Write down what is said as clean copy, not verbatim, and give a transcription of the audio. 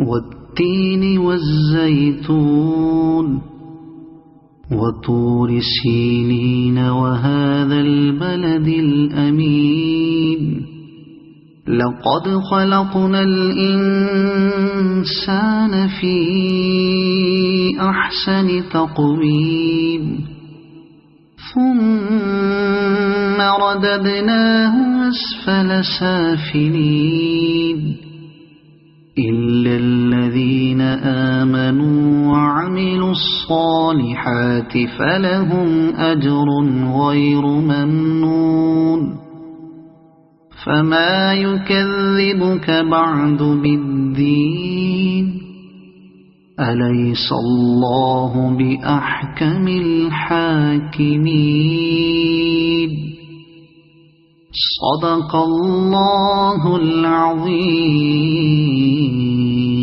والتين والزيتون وطور سينين وهذا البلد الأمين لقد خلقنا الإنسان في أحسن تقويم ثم رددناه أسفل سافلين إلا الذين آمنوا وعملوا الصالحات فلهم أجر غير ممنون فما يكذبك بعد بالدين أليس الله بأحكم الحاكمين صدق الله العظيم.